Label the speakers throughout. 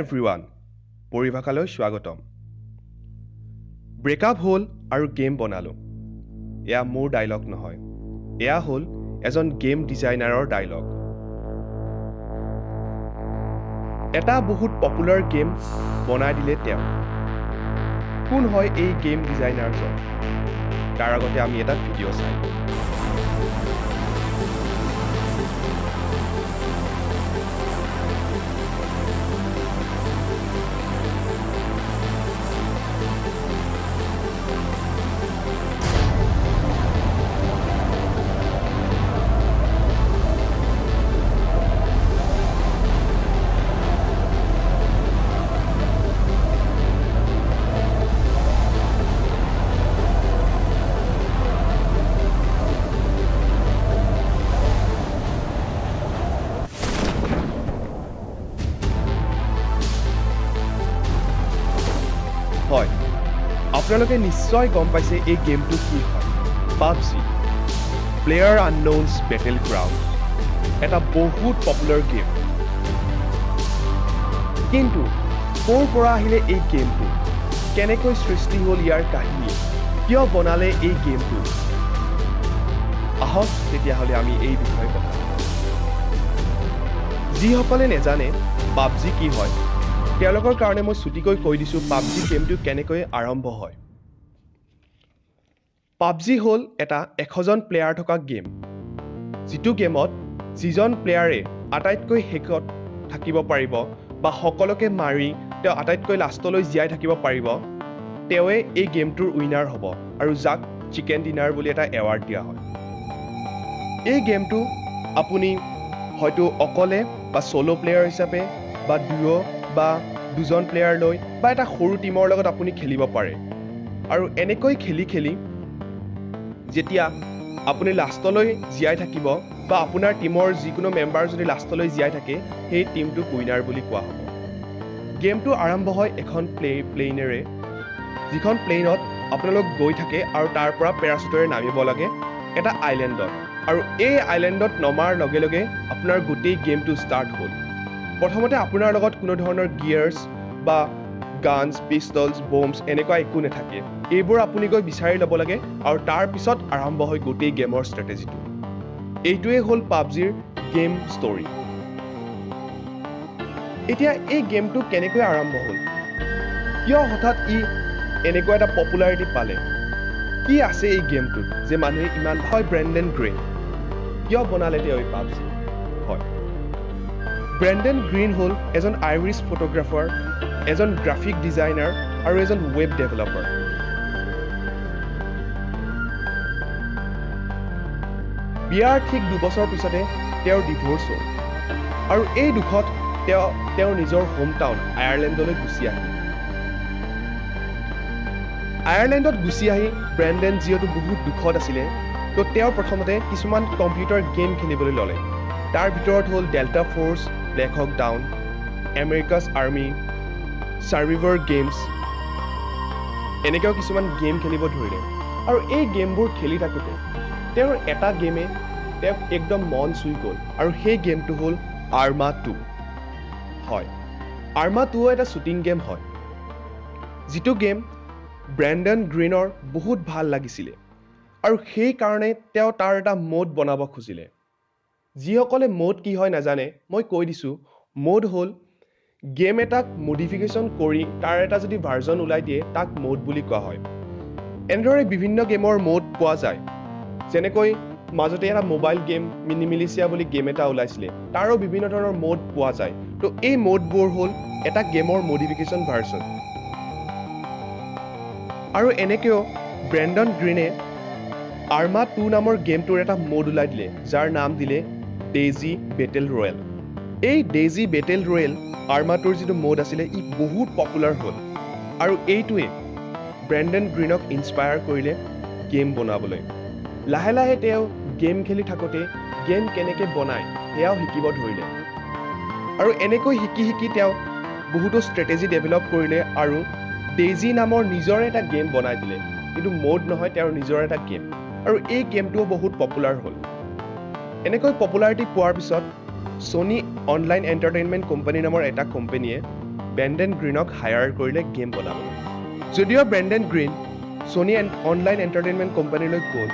Speaker 1: Everyone পৰিভাষালৈ স্বাগতম breakup হ'ল আৰু গেম বনালোঁ এয়া মোৰ ডায়লগ নহয় এয়া হ'ল এজন গেম ডিজাইনাৰৰ ডায়লগ এটা বহুত পপুলাৰ গেম বনাই দিলে তেওঁ কোন হয় এই গেম ডিজাইনাৰজন তাৰ আগতে আমি এটা ভিডিঅ' চাই হয় আপোনালোকে নিশ্চয় গম পাইছে এই গেমটো কি হয় PUBG প্লেয়াৰ আননউনছ বেটেল গ্ৰাউণ্ড এটা বহুত পপুলাৰ গেম কিন্তু ক'ৰ পৰা আহিলে এই গেমটো কেনেকৈ সৃষ্টি হ'ল ইয়াৰ কাহিনী কিয় বনালে এই গেমটো আহক তেতিয়াহ'লে আমি এই বিষয়ে কথা যিসকলে নেজানে PUBG কি হয় তেওঁলোকৰ কাৰণে মই ছুটিকৈ কৈ দিছোঁ PUBG গেমটো কেনেকৈ আৰম্ভ হয় PUBG হ'ল এটা 100জন প্লেয়াৰ থকা গেম যিটো গেমত যিজন প্লেয়াৰে আটাইতকৈ শেষত থাকিব পাৰিব বা সকলোকে মাৰি তেওঁ আটাইতকৈ লাষ্টলৈ জীয়াই থাকিব পাৰিব তেওঁৱে এই গেমটোৰ উইনাৰ হ'ব আৰু যাক চিকেন ডিনাৰ বুলি এটা এৱাৰ্ড দিয়া হয় এই গেমটো আপুনি হয়তো অকলে বা ছ'ল' প্লেয়াৰ হিচাপে বা দুয়ো বা দুজন প্লেয়াৰ লৈ বা এটা সৰু টিমৰ লগত আপুনি খেলিব পাৰে আৰু এনেকৈ খেলি যেতিয়া আপুনি লাষ্টলৈ জীয়াই থাকিব বা আপোনাৰ টিমৰ যিকোনো মেম্বাৰ যদি লাষ্টলৈ জীয়াই থাকে সেই টিমটোক উইনাৰ বুলি কোৱা হ'ব গেমটো আৰম্ভ হয় এখন প্লেনেৰে যিখন প্লেনত আপোনালোক গৈ থাকে আৰু তাৰ পৰা পেৰাচুটেৰে নামিব লাগে এটা আইলেণ্ডত আৰু এই আইলেণ্ডত নমাৰ লগে লগে আপোনাৰ গোটেই গেমটো ষ্টাৰ্ট হ'ল প্ৰথমতে আপোনাৰ লগত কোনো ধৰণৰ গিয়াৰ্ছ বা গানছ পিষ্টলছ বম্বছ এনেকুৱা একো নাথাকে এইবোৰ আপুনি গৈ বিচাৰি ল'ব লাগে আৰু তাৰ পিছত আৰম্ভ হয় গোটেই গেমৰ ষ্ট্ৰেটেজিটো এইটোৱে হ'ল PUBGৰ গেম ষ্টৰী এতিয়া এই গেমটো কেনেকৈ আৰম্ভ হ'ল কিয় হঠাৎ ই এনেকুৱা এটা পপুলাৰিটি পালে কি আছে এই গেমটোত যে মানুহে ইমান হয় ব্ৰেণ্ডন গ্ৰীণ কিয় বনালে তেওঁ এই PUBG হয় ব্ৰেণ্ডন গ্ৰীণ হ'ল এজন আইৰিছ ফটোগ্ৰাফাৰ এজন গ্ৰাফিক ডিজাইনাৰ আৰু এজন ৱেব ডেভেলপাৰ বিয়াৰ ঠিক 2 বছৰ পিছতে তেওঁৰ ডিভোৰ্চ হ'ল আৰু এই দুখত তেওঁৰ নিজৰ হোম টাউন আয়াৰলেণ্ডলৈ গুচি আহিল আয়াৰলেণ্ডত গুচি আহি ব্ৰেণ্ডন যিহেতু বহুত দুখত আছিলে তো তেওঁ প্ৰথমতে কিছুমান কম্পিউটাৰ গেম খেলিবলৈ ল'লে তাৰ ভিতৰত হ'ল Delta Force Black Hawk Down America's army survivor games এনেকৈও কিছুমান গেম খেলিব ধৰিলে আৰু এই গেমবোৰ খেলি থাকোঁতে তেওঁৰ এটা গেমে তেওঁক একদম মন চুই গ'ল আৰু সেই গেমটো হ'ল আৰ্মা 2 হয় আৰ্মা 2 এটা শ্বুটিং গেম হয় যিটো গেম ব্ৰেণ্ডন গ্ৰীণৰ বহুত ভাল লাগিছিলে আৰু সেইকাৰণে তেওঁ তাৰ এটা মোড বনাব খুজিলে যিসকলে মোড কি হয় নাজানে মই কৈ দিছোঁ মোড হ'ল গেম এটাক মডিফিকেশ্যন কৰি তাৰ এটা যদি ভাৰ্জন ওলাই দিয়ে তাক মোড বুলি কোৱা হয় এনেদৰে বিভিন্ন গেমৰ মোড পোৱা যায় যেনেকৈ মাজতে এটা মোবাইল গেম মিনিমিলিচিয়া বুলি গেম এটা ওলাইছিলে তাৰো বিভিন্ন ধৰণৰ মোড পোৱা যায় তো এই মোডবোৰ হ'ল এটা গেমৰ মডিফিকেশ্যন ভাৰ্জন আৰু এনেকৈও ব্ৰেণ্ডন গ্ৰীণে আৰ্মা 2 নামৰ গেমটোৰ এটা মোড ওলাই দিলে যাৰ নাম দিলে ডেইজি বেটেল ৰয়েল এই ডেইজি বেটেল ৰয়েল আৰ্মা 2ৰ যিটো মোড আছিলে ই বহুত পপুলাৰ হ'ল আৰু এইটোৱে ব্ৰেণ্ডন গ্ৰীণক ইনস্পায়াৰ কৰিলে গেম বনাবলৈ লাহে লাহে তেওঁ গেম খেলি থাকোঁতে গেম কেনেকৈ বনায় সেয়াও শিকিব ধৰিলে আৰু এনেকৈ শিকি তেওঁ বহুতো ষ্ট্ৰেটেজি ডেভেলপ কৰিলে আৰু ডেইজি নামৰ নিজৰ এটা গেম বনাই দিলে কিন্তু মোড নহয় তেওঁৰ নিজৰ এটা গেম আৰু এই গেমটোও বহুত পপুলাৰ হ'ল এনেকৈ পপুলাৰিটি পোৱাৰ পিছত Sony অনলাইন এণ্টাৰটেইনমেণ্ট কোম্পানী নামৰ এটা কোম্পানীয়ে ব্ৰেণ্ডন গ্ৰীণক হায়াৰ কৰিলে গেম বনাবলৈ। যদিও Brendan Greene Sony online entertainment কোম্পানীলৈ গ'ল,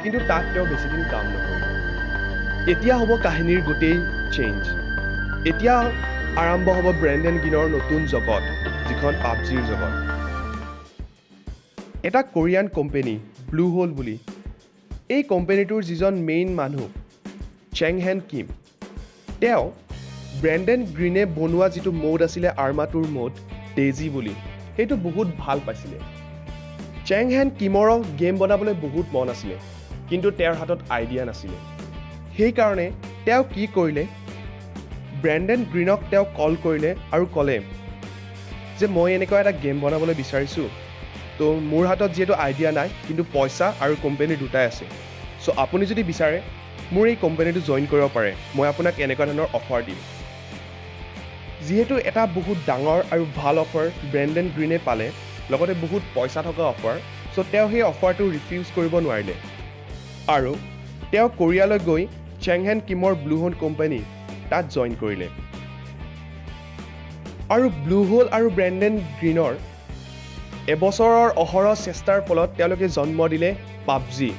Speaker 1: কিন্তু তাত তেওঁ বেছিদিন কাম নকৰিলে। এতিয়া হ'ব কাহিনীৰ গোটেই চেঞ্জ। এতিয়া আৰম্ভ হ'ব ব্ৰেণ্ডন গ্ৰীণৰ নতুন জগত, যিখন পাবজিৰ জগত। এটা কোৰিয়ান কোম্পানী ব্লুহোল বুলি, এই কোম্পানীটোৰ যিজন মেইন মানুহ চেংহেন কিম, তেওঁ ব্ৰেণ্ডন গ্ৰীণে বনোৱা যিটো মোড আছিলে আৰ্মাটোৰ মোড ডেজি বুলি, সেইটো বহুত ভাল পাইছিলে। চেংহেন কিমৰো গেম বনাবলৈ বহুত মন আছিলে, কিন্তু তেওঁৰ হাতত আইডিয়া নাছিলে। সেইকাৰণে তেওঁ কি কৰিলে, ব্ৰেণ্ডন গ্ৰীণক তেওঁ কল কৰিলে আৰু ক'লে যে মই এনেকুৱা এটা গেম বনাবলৈ বিচাৰিছোঁ, তো মোৰ হাতত যিহেতু আইডিয়া নাই, কিন্তু পইচা আৰু কোম্পানী দুটাই আছে, চ' আপুনি যদি বিচাৰে মোৰ এই কোম্পানীটো জইন কৰিব পাৰে, মই আপোনাক এনেকুৱা ধৰণৰ অফাৰ দিম। যিহেতু এটা বহুত ডাঙৰ আৰু ভাল অফাৰ ব্ৰেণ্ডন গ্ৰীণে পালে, লগতে বহুত পইচা থকা অফাৰ, চ' তেওঁ সেই অফাৰটো ৰিফিউজ কৰিব নোৱাৰিলে আৰু তেওঁ কোৰিয়ালৈ গৈ চেংহেন কিমৰ ব্লুহোল কোম্পানী তাত জইন কৰিলে। আৰু ব্লুহোল আৰু ব্ৰেণ্ডন গ্ৰীণৰ এবছৰৰ অহৰহ চেষ্টাৰ ফলত তেওঁলোকে জন্ম দিলে পাবজি,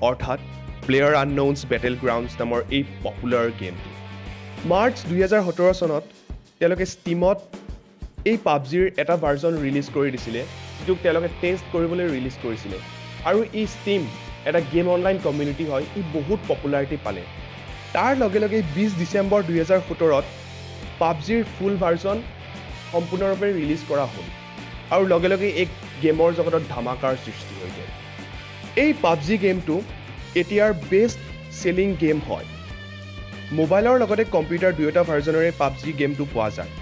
Speaker 1: অৰ্থাৎ প্লেয়াৰ আননউন্স বেটেল গ্ৰাউণ্ডছ নামৰ এই পপুলাৰ গেমটো। মাৰ্চ 2017 চনত তেওঁলোকে ষ্টিমত এই পাবজিৰ এটা ভাৰ্জন ৰিলিজ কৰি দিছিলে, যিটোক তেওঁলোকে টেষ্ট কৰিবলৈ ৰিলিজ কৰিছিলে। আৰু এই ষ্টিম এটা গেম অনলাইন কমিউনিটি হয়, ই বহুত পপুলাৰিটি পালে। তাৰ লগে লগে 20 ডিচেম্বৰ 2017ত পাবজিৰ ফুল ভাৰ্জন সম্পূৰ্ণৰূপে ৰিলিজ কৰা হ'ল আৰু লগে লগে এই গেমৰ জগতত ধামাকাৰ সৃষ্টি হৈ গ'ল। এই পাবজি গেমটো এতিয়াৰ বেষ্ট চেলিং গেম হয়। মোবাইলৰ লগতে কম্পিউটাৰ দুয়োটা ভাৰ্জনেৰে পাবজি গেমটো পোৱা যায়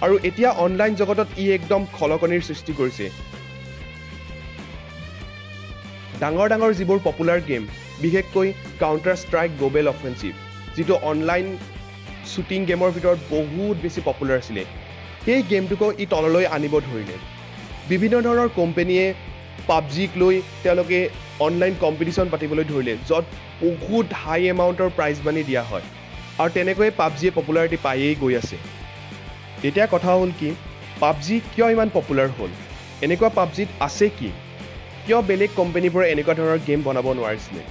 Speaker 1: আৰু এতিয়া অনলাইন জগতত ই একদম খলকনিৰ সৃষ্টি কৰিছে। ডাঙৰ ডাঙৰ যিবোৰ পপুলাৰ গেম, বিশেষকৈ কাউণ্টাৰ ষ্ট্ৰাইক গ্ল'বেল অফেন্সিভ, যিটো অনলাইন শ্বুটিং গেমৰ ভিতৰত বহুত বেছি পপুলাৰ আছিলে, সেই গেমটোকো ই তললৈ আনিব ধৰিলে। বিভিন্ন ধৰণৰ কোম্পানীয়ে পাবজিক লৈ তেওঁলোকে অনলাইন কম্পিটিশ্যন পাতিবলৈ ধৰিলে, য'ত বহুত হাই এমাউণ্টৰ প্ৰাইজ মানি দিয়া হয় আৰু তেনেকৈয়ে পাবজিয়ে পপুলাৰিটি পায়েই গৈ আছে। এতিয়া কথা হ'ল কি, পাবজি কিয় ইমান পপুলাৰ হ'ল? এনেকুৱা পাবজিত আছে কি? কিয় বেলেগ কোম্পানীবোৰে এনেকুৱা ধৰণৰ গেম বনাব নোৱাৰিছিলে?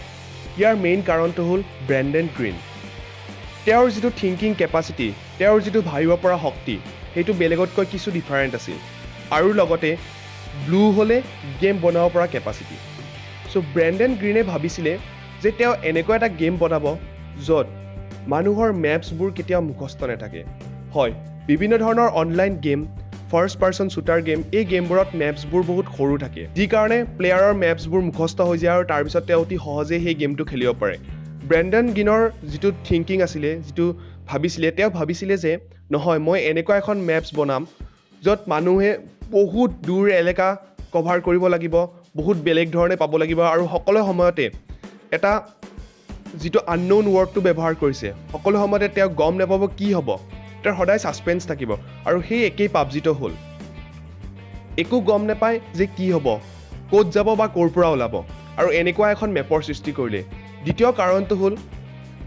Speaker 1: ইয়াৰ মেইন কাৰণটো হ'ল ব্ৰেণ্ডন গ্ৰীণ। তেওঁৰ যিটো থিংকিং কেপাচিটি, তেওঁৰ যিটো ভাবিব পৰা শক্তি, সেইটো বেলেগতকৈ কিছু ডিফাৰেণ্ট আছিল। আৰু লগতে ব্লুহোলে গেম বনাব পৰা কেপাচিটি। চ' ব্ৰেণ্ডন গ্ৰীণে ভাবিছিলে যে তেওঁ এনেকুৱা এটা গেম বনাব য'ত মানুহৰ মেপছবোৰ কেতিয়াও মুখস্থ নাথাকে। হয়, বিভিন্ন ধৰণৰ online game, first person shooter game, এই গেমবোৰত মেপছবোৰ বহুত সৰু থাকে, যি কাৰণে প্লেয়াৰৰ মেপছবোৰ মুখস্থ হৈ যায় আৰু তাৰপিছত তেওঁ অতি সহজেই সেই গেমটো খেলিব পাৰে। ব্ৰেণ্ডন গ্ৰীণৰ যিটো থিংকিং আছিলে, যিটো ভাবিছিলে, তেওঁ ভাবিছিলে যে নহয়, মই এনেকুৱা এখন মেপছ বনাম য'ত মানুহে বহুত দূৰ এলেকা কভাৰ কৰিব লাগিব, বহুত বেলেগ ধৰণে পাব লাগিব আৰু সকলো সময়তে এটা যিটো আননউন ৱৰ্ডটো ব্যৱহাৰ কৰিছে, সকলো সময়তে তেওঁ গম নাপাব কি হ'ব, তেওঁৰ সদায় ছাছপেন্স থাকিব। আৰু সেই একেই পাবজিটো হ'ল, একো গম নাপায় যে কি হ'ব, ক'ত যাব বা ক'ৰ পৰা ওলাব, আৰু এনেকুৱা এখন মেপৰ সৃষ্টি কৰিলে। দ্বিতীয় কাৰণটো হ'ল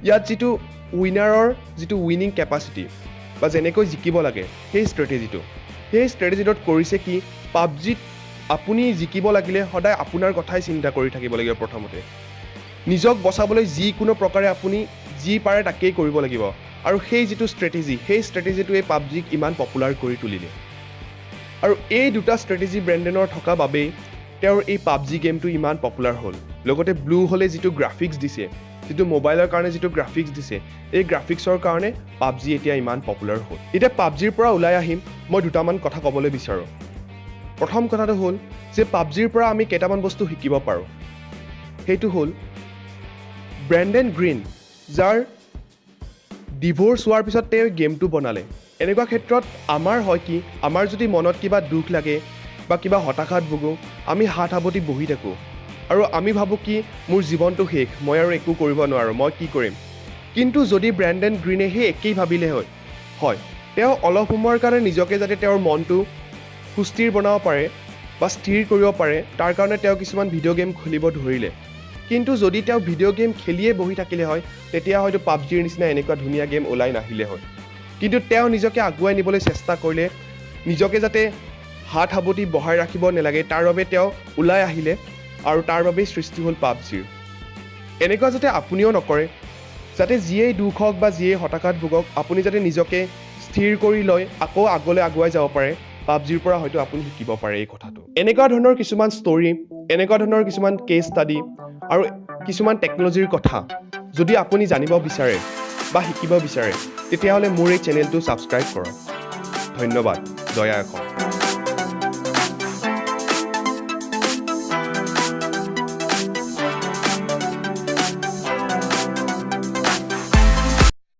Speaker 1: ইয়াত যিটো উইনাৰৰ যিটো উইনিং কেপাচিটি বা যেনেকৈ জিকিব লাগে সেই ষ্ট্ৰেটেজিটোত কৰিছে কি, পাবজিত আপুনি জিকিব লাগিলে সদায় আপোনাৰ কথাই চিন্তা কৰি থাকিব লাগিব। প্ৰথমতে নিজক বচাবলৈ যিকোনো প্ৰকাৰে আপুনি যি পাৰে তাকেই কৰিব লাগিব, আৰু সেই যিটো ষ্ট্ৰেটেজিটোৱে পাবজিক ইমান পপুলাৰ কৰি তুলিলে। আৰু এই দুটা ষ্ট্ৰেটেজি ব্ৰেণ্ডনৰ থকা বাবেই তেওঁৰ এই পাবজি গেমটো ইমান পপুলাৰ হ'ল। লগতে ব্লুহোলে যিটো গ্ৰাফিক্স দিছে, যিটো মোবাইলৰ কাৰণে যিটো গ্ৰাফিক্স দিছে, এই গ্ৰাফিক্সৰ কাৰণে পাবজি এতিয়া ইমান পপুলাৰ হ'ল। এতিয়া পাবজিৰ পৰা ওলাই আহিম, মই দুটামান কথা ক'বলৈ বিচাৰোঁ। প্ৰথম কথাটো হ'ল যে পাবজিৰ পৰা আমি কেইটামান বস্তু শিকিব পাৰোঁ। সেইটো হ'ল ব্ৰেণ্ডন গ্ৰীণ, যাৰ ডিভোৰ্চ হোৱাৰ পিছত তেওঁ গেমটো বনালে। এনেকুৱা ক্ষেত্ৰত আমাৰ হয় কি, আমাৰ যদি মনত কিবা দুখ লাগে বা কিবা হতাশাত ভোগোঁ, আমি হাত সাৱটি বহি থাকোঁ আৰু আমি ভাবোঁ কি মোৰ জীৱনটো শেষ, মই আৰু একো কৰিব নোৱাৰোঁ, মই কি কৰিম। কিন্তু যদি ব্ৰেণ্ডন গ্ৰীণে সেই একেই ভাবিলে হয়, তেওঁ অলপ সময়ৰ কাৰণে নিজকে যাতে তেওঁৰ মনটো সুস্থিৰ বনাব পাৰে বা স্থিৰ কৰিব পাৰে, তাৰ কাৰণে তেওঁ কিছুমান ভিডিঅ' গেম খেলিব ধৰিলে। কিন্তু যদি তেওঁ ভিডিঅ' গেম খেলিয়ে বহি থাকিলে হয়, তেতিয়া হয়তো পাবজিৰ নিচিনা এনেকুৱা ধুনীয়া গেম ওলাই নাহিলে হয়। কিন্তু তেওঁ নিজকে আগুৱাই নিবলৈ চেষ্টা কৰিলে নিজকে যাতে হাত সাবতি বহাই ৰাখিব নালাগে তাৰ বাবে তেওঁ ওলাই আহিলে আৰু তাৰ বাবেই সৃষ্টি হ'ল PUBGৰ এনেকুৱা যাতে আপুনিও নকৰে যাতে যিয়েই দুখ হওক বা যিয়েই হতাশাত ভোগক আপুনি যাতে নিজকে স্থিৰ কৰি লৈ আকৌ আগলৈ আগুৱাই যাব পাৰে PUBGৰ পৰা হয়তো আপুনি শিকিব পাৰে এই কথাটো এনেকুৱা ধৰণৰ কিছুমান ষ্টৰী এনেকুৱা ধৰণৰ কিছুমান কেছ ষ্টাডি আৰু কিছুমান টেকনলজিৰ কথা যদি আপুনি জানিব বিচাৰে বা শিকিব বিচাৰে তেতিয়াহ'লে মোৰ এই চেনেলটো ছাবস্ক্ৰাইব কৰক ধন্যবাদ দয়া কৰক